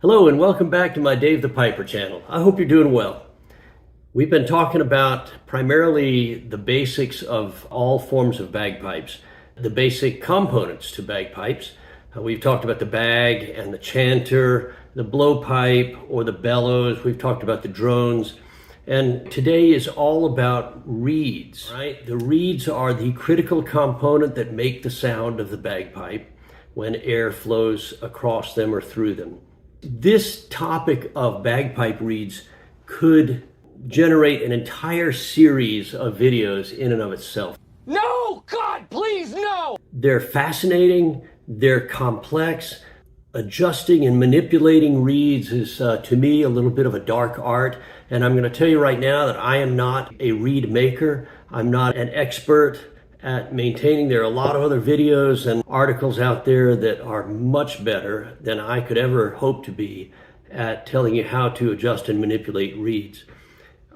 Hello and welcome back to my Dave the Piper channel. I hope you're doing well. We've been talking about primarily the basics of all forms of bagpipes, the basic components to bagpipes. We've talked about the bag and the chanter, the blowpipe or the bellows. We've talked about the drones. And today is all about reeds, right? The reeds are the critical component that make the sound of the bagpipe when air flows across them or through them. This topic of bagpipe reeds could generate an entire series of videos in and of itself. No! God, please, no! They're fascinating, they're complex. Adjusting and manipulating reeds is, to me, a little bit of a dark art. And I'm going to tell you right now that I am not a reed maker. I'm not an expert at maintaining. There are a lot of other videos and articles out there that are much better than I could ever hope to be at telling you how to adjust and manipulate reeds.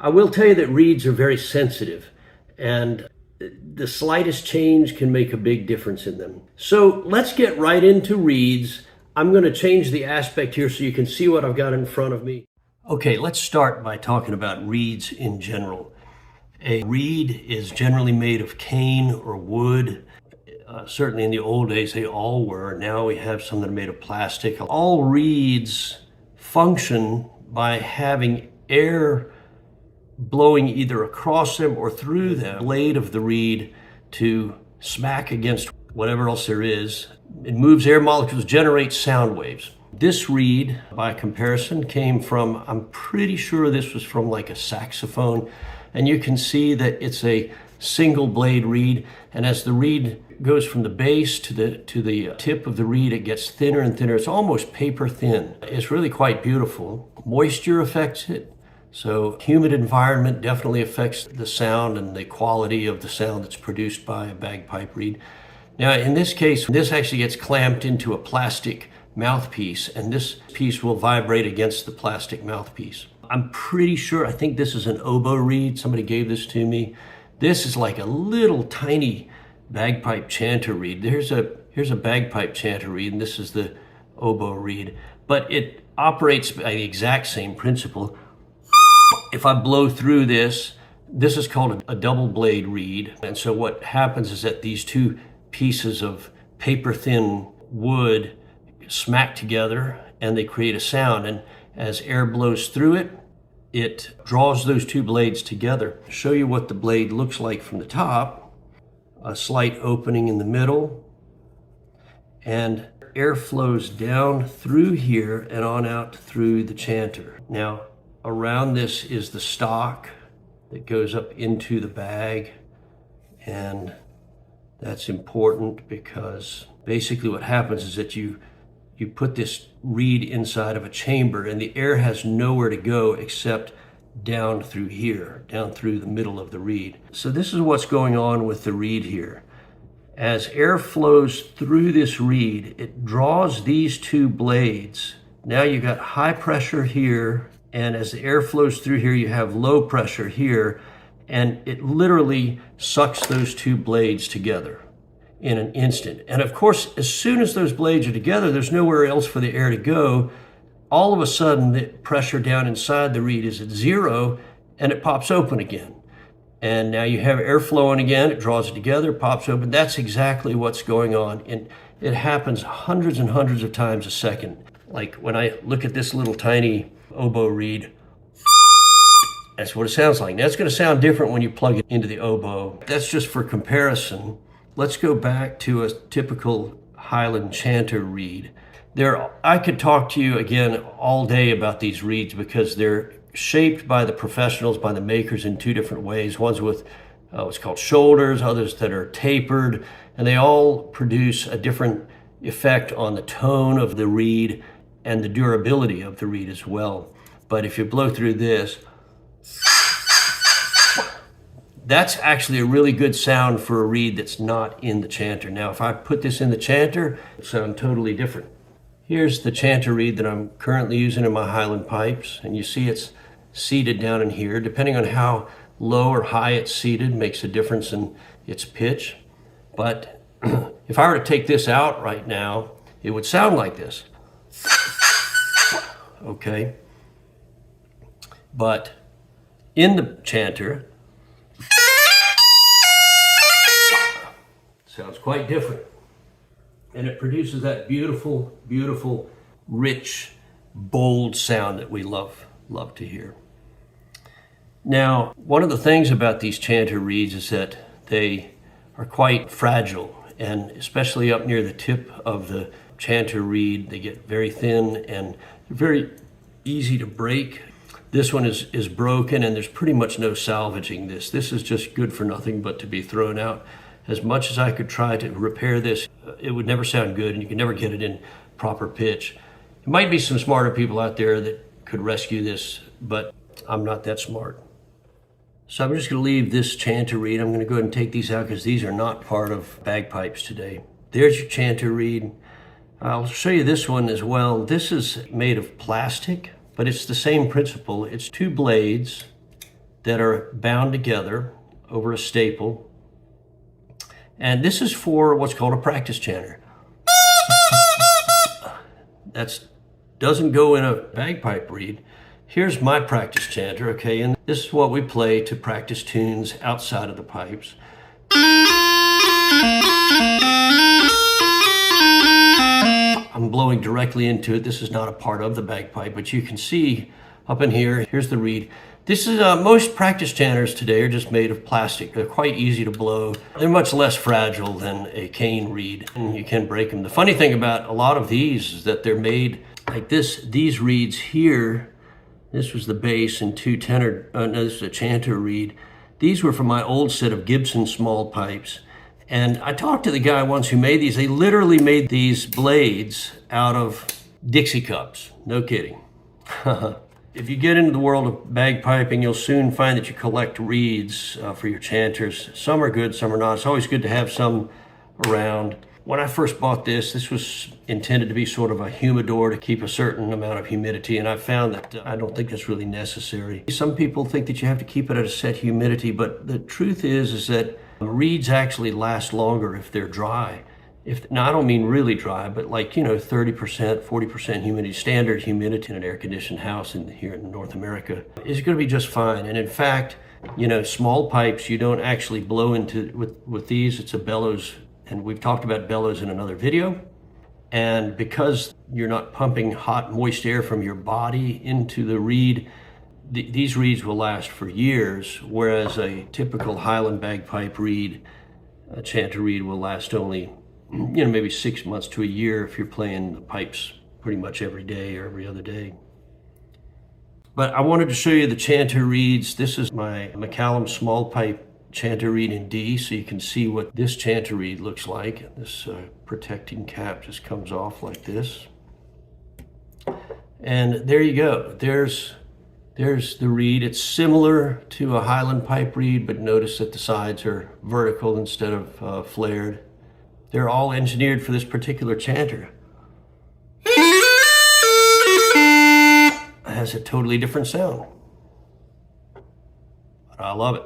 I will tell you that reeds are very sensitive, and the slightest change can make a big difference in them. So let's get right into reeds. I'm going to change the aspect here so you can see what I've got in front of me. Okay, let's start by talking about reeds in general. A reed is generally made of cane or wood. Certainly in the old days they all were. Now we have some that are made of plastic. All reeds function by having air blowing either across them or through them, the blade of the reed to smack against whatever else there is. It moves air molecules, generates sound waves. This reed, by comparison, came from, I'm pretty sure this was from like a saxophone. And you can see that it's a single blade reed. And as the reed goes from the base to the tip of the reed, it gets thinner and thinner. It's almost paper thin. It's really quite beautiful. Moisture affects it. So humid environment definitely affects the sound and the quality of the sound that's produced by a bagpipe reed. Now, in this case, this actually gets clamped into a plastic mouthpiece, and this piece will vibrate against the plastic mouthpiece. I'm pretty sure, I think this is an oboe reed. Somebody gave this to me. This is like a little tiny bagpipe chanter reed. Here's a bagpipe chanter reed, and this is the oboe reed. But it operates by the exact same principle. If I blow through this, this is called a double blade reed. And so what happens is that these two pieces of paper thin wood smack together and they create a sound. And as air blows through it, it draws those two blades together. I'll show you what the blade looks like from the top. A slight opening in the middle, and air flows down through here and on out through the chanter. Now, around this is the stock that goes up into the bag, and that's important because basically what happens is that you put this reed inside of a chamber and the air has nowhere to go except down through here, down through the middle of the reed. So this is what's going on with the reed here. As air flows through this reed, it draws these two blades. Now you got high pressure here, and as the air flows through here, you have low pressure here, and it literally sucks those two blades together in an instant. And of course, as soon as those blades are together, there's nowhere else for the air to go. All of a sudden, the pressure down inside the reed is at zero, and it pops open again. And now you have air flowing again, it draws it together, pops open. That's exactly what's going on. And it happens hundreds and hundreds of times a second. Like when I look at this little tiny oboe reed, that's what it sounds like. Now it's going to sound different when you plug it into the oboe. That's just for comparison. Let's go back to a typical Highland chanter reed. I could talk to you again all day about these reeds because they're shaped by the professionals, by the makers in two different ways. One's with what's called shoulders, others that are tapered, and they all produce a different effect on the tone of the reed and the durability of the reed as well. But if you blow through this, that's actually a really good sound for a reed that's not in the chanter. Now, if I put this in the chanter, it'll sound totally different. Here's the chanter reed that I'm currently using in my Highland pipes, and you see it's seated down in here. Depending on how low or high it's seated makes a difference in its pitch. But if I were to take this out right now, it would sound like this. okay? But in the chanter, sounds quite different. And it produces that beautiful, beautiful, rich, bold sound that we love to hear. Now, one of the things about these chanter reeds is that they are quite fragile, and especially up near the tip of the chanter reed, they get very thin and very easy to break. This one is broken, and there's pretty much no salvaging this. This is just good for nothing but to be thrown out. As much as I could try to repair this, it would never sound good, and you can never get it in proper pitch. There might be some smarter people out there that could rescue this, but I'm not that smart. So I'm just going to leave this chanter reed. I'm going to go ahead and take these out because these are not part of bagpipes today. There's your chanter reed. I'll show you this one as well. This is made of plastic, but it's the same principle. It's two blades that are bound together over a staple. And this is for what's called a practice chanter. That doesn't go in a bagpipe reed. Here's my practice chanter, okay, and this is what we play to practice tunes outside of the pipes. I'm blowing directly into it. This is not a part of the bagpipe, but you can see up in here, here's the reed. This is, most practice chanters today are just made of plastic. They're quite easy to blow. They're much less fragile than a cane reed, and you can break them. The funny thing about a lot of these is that they're made like this. These reeds here, this was the bass and two tenor, no, this is a chanter reed. These were from my old set of Gibson small pipes. And I talked to the guy once who made these. They literally made these blades out of Dixie cups. No kidding. If you get into the world of bagpiping, you'll soon find that you collect reeds for your chanters. Some are good, some are not. It's always good to have some around. When I first bought this was intended to be sort of a humidor to keep a certain amount of humidity, and I found that I don't think that's really necessary. Some people think that you have to keep it at a set humidity, but the truth is that reeds actually last longer if they're dry. Now, I don't mean really dry, but like, 30%, 40% humidity, standard humidity in an air-conditioned house here in North America is going to be just fine. And in fact, small pipes, you don't actually blow into with these. It's a bellows, and we've talked about bellows in another video. And because you're not pumping hot, moist air from your body into the reed, these reeds will last for years, whereas a typical Highland bagpipe reed, a chanter reed, will last only maybe 6 months to a year if you're playing the pipes pretty much every day or every other day. But I wanted to show you the chanter reeds. This is my McCallum small pipe chanter reed in D, so you can see what this chanter reed looks like. This protecting cap just comes off like this. And there you go. There's the reed. It's similar to a Highland pipe reed, but notice that the sides are vertical instead of flared. They're all engineered for this particular chanter. It has a totally different sound. But I love it.